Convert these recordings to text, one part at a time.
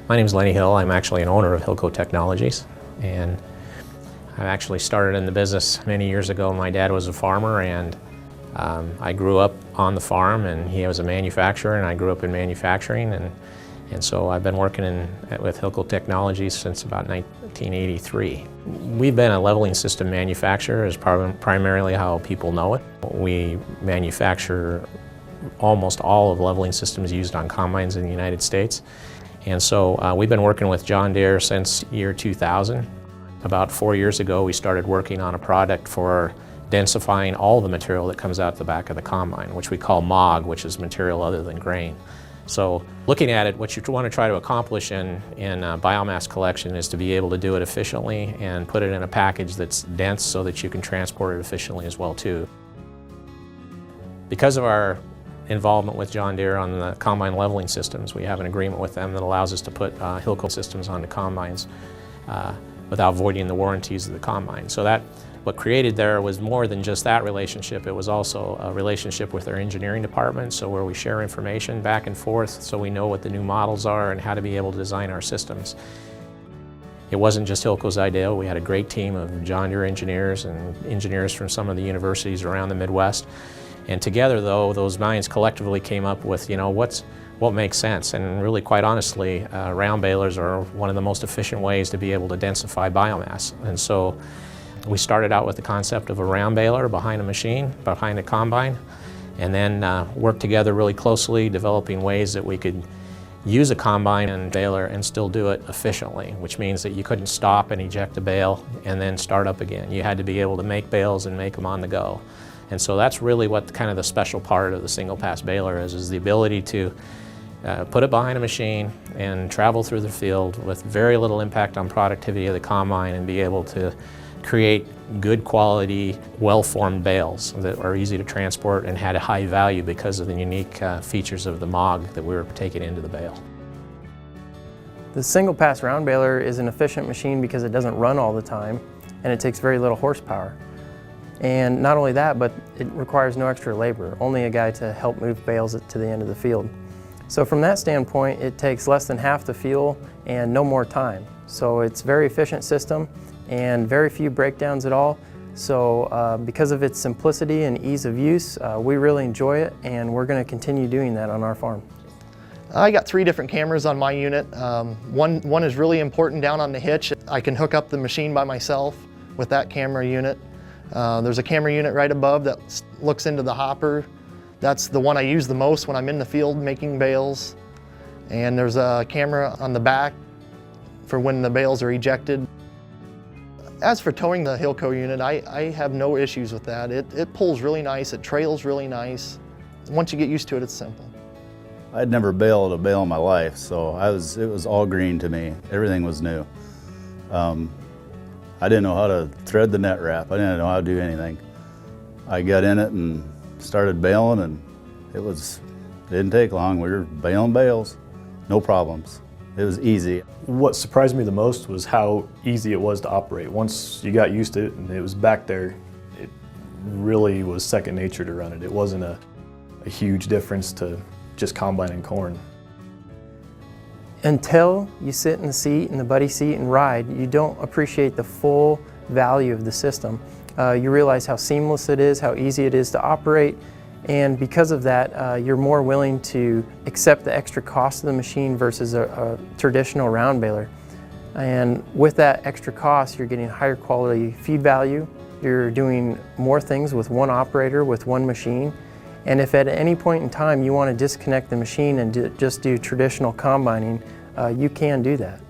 My name is Lenny Hill. I'm actually an owner of Hilco Technologies, and I actually started in the business many years ago. My dad was a farmer, and I grew up on the farm, and he was a manufacturer, and I grew up in manufacturing, and so I've been working with Hilco Technologies since about 1983. We've been a leveling system manufacturer, is primarily how people know it. We manufacture almost all of leveling systems used on combines in the United States. And so we've been working with John Deere since year 2000. About 4 years ago, we started working on a product for densifying all the material that comes out the back of the combine, which we call MOG, which is material other than grain. So looking at it, what you want to try to accomplish in biomass collection is to be able to do it efficiently and put it in a package that's dense so that you can transport it efficiently as well too. Because of our involvement with John Deere on the combine leveling systems, we have an agreement with them that allows us to put Hilco systems onto combines without voiding the warranties of the combine. So what created there was more than just that relationship. It was also a relationship with our engineering department, so where we share information back and forth so we know what the new models are and how to be able to design our systems. It wasn't just Hilco's idea. We had a great team of John Deere engineers and engineers from some of the universities around the Midwest. And together, though, those minds collectively came up with, what makes sense. And really, quite honestly, round balers are one of the most efficient ways to be able to densify biomass. And so we started out with the concept of a round baler behind a machine, behind a combine, and then worked together really closely, developing ways that we could use a combine and baler and still do it efficiently, which means that you couldn't stop and eject a bale and then start up again. You had to be able to make bales and make them on the go. And so that's really what kind of the special part of the single pass baler is the ability to put it behind a machine and travel through the field with very little impact on productivity of the combine and be able to create good quality, well-formed bales that are easy to transport and had a high value because of the unique features of the MOG that we were taking into the bale. The single pass round baler is an efficient machine because it doesn't run all the time and it takes very little horsepower. And not only that, but it requires no extra labor, only a guy to help move bales to the end of the field. So from that standpoint, it takes less than half the fuel and no more time. So it's a very efficient system and very few breakdowns at all. So because of its simplicity and ease of use, we really enjoy it, and we're going to continue doing that on our farm. I got 3 different cameras on my unit. One is really important down on the hitch. I can hook up the machine by myself with that camera unit. There's a camera unit right above that looks into the hopper. That's the one I use the most when I'm in the field making bales. And there's a camera on the back for when the bales are ejected. As for towing the Hilco unit, I have no issues with that. It pulls really nice, it trails really nice. Once you get used to it, it's simple. I'd never baled a bale in my life, so it was all green to me. Everything was new. I didn't know how to thread the net wrap. I didn't know how to do anything. I got in it and started baling, and it didn't take long. We were baling bales, no problems. It was easy. What surprised me the most was how easy it was to operate. Once you got used to it and it was back there, it really was second nature to run it. It wasn't a huge difference to just combining corn. Until you sit in the seat, in the buddy seat and ride, you don't appreciate the full value of the system. You realize how seamless it is, how easy it is to operate, and because of that, you're more willing to accept the extra cost of the machine versus a traditional round baler. And with that extra cost, you're getting higher quality feed value, you're doing more things with one operator, with one machine, and if at any point in time you want to disconnect the machine and just do traditional combining, you can do that.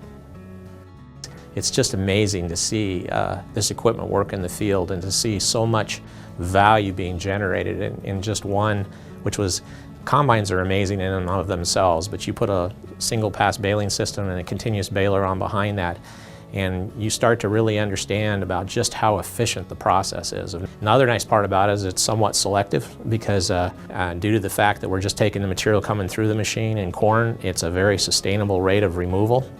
It's just amazing to see this equipment work in the field and to see so much value being generated in just one, which was, combines are amazing in and of themselves, but you put a single pass baling system and a continuous baler on behind that, and you start to really understand about just how efficient the process is. Another nice part about it is it's somewhat selective because due to the fact that we're just taking the material coming through the machine in corn, it's a very sustainable rate of removal.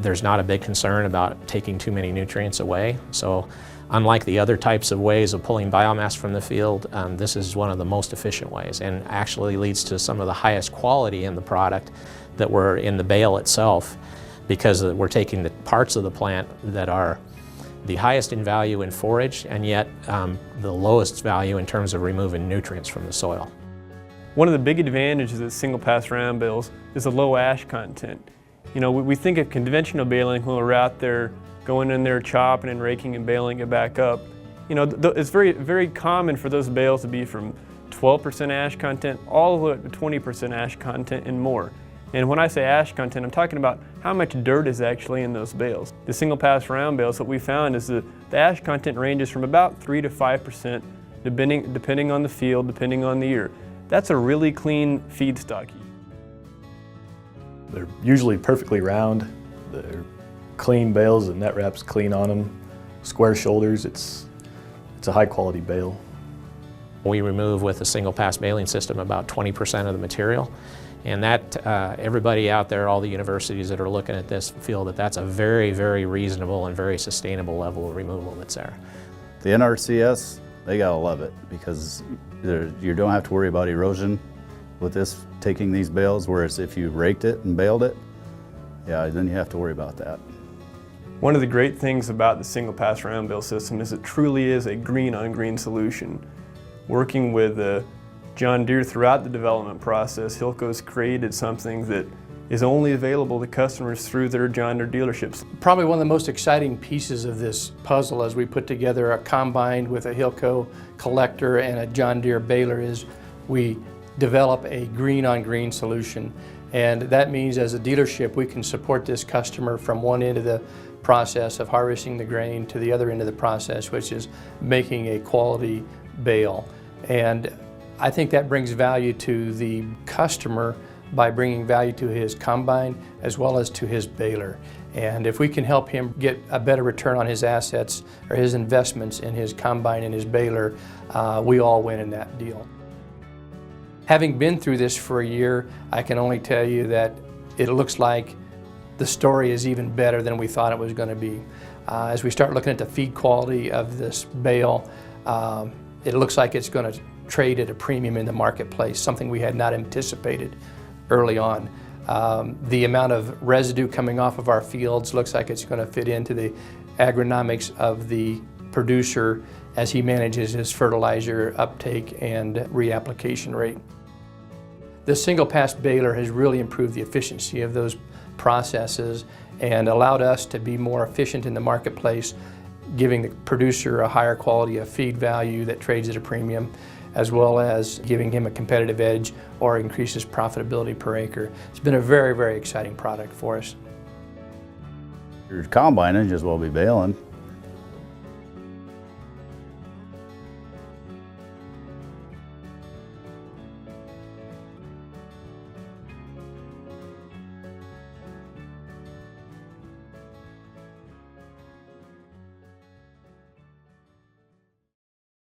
There's not a big concern about taking too many nutrients away. So unlike the other types of ways of pulling biomass from the field, this is one of the most efficient ways and actually leads to some of the highest quality in the product that were in the bale itself, because we're taking the parts of the plant that are the highest in value in forage and yet the lowest value in terms of removing nutrients from the soil. One of the big advantages of single pass round bales is the low ash content. You know, we think of conventional baling when we're out there going in there chopping and raking and baling it back up. You know, it's very common for those bales to be from 12% ash content all the way up to 20% ash content and more. And when I say ash content, I'm talking about how much dirt is actually in those bales. The single pass round bales, what we found is that the ash content ranges from about 3 to 5% depending on the field, depending on the year. That's a really clean feedstock. They're usually perfectly round. They're clean bales, the net wrap's clean on them. Square shoulders, it's a high quality bale. We remove with a single pass baling system about 20% of the material, and that everybody out there, all the universities that are looking at this, feel that that's a very, very reasonable and very sustainable level of removal that's there. The NRCS, they gotta love it, because you don't have to worry about erosion with this, taking these bales, whereas if you raked it and baled it, yeah, then you have to worry about that. One of the great things about the single pass round bale system is it truly is a green on green solution. Working with John Deere throughout the development process, Hilco's created something that is only available to customers through their John Deere dealerships. Probably one of the most exciting pieces of this puzzle as we put together a combine with a Hilco collector and a John Deere baler is we develop a green on green solution. And that means as a dealership we can support this customer from one end of the process of harvesting the grain to the other end of the process, which is making a quality bale. And I think that brings value to the customer by bringing value to his combine as well as to his baler. And if we can help him get a better return on his assets or his investments in his combine and his baler, we all win in that deal. Having been through this for a year, I can only tell you that it looks like the story is even better than we thought it was going to be. As we start looking at the feed quality of this bale, it looks like it's going to trade at a premium in the marketplace, something we had not anticipated early on. The amount of residue coming off of our fields looks like it's going to fit into the agronomics of the producer as he manages his fertilizer uptake and reapplication rate. The single pass baler has really improved the efficiency of those processes and allowed us to be more efficient in the marketplace, giving the producer a higher quality of feed value that trades at a premium, as well as giving him a competitive edge or increases profitability per acre. It's been a very, very exciting product for us. Your combine, just well be baling.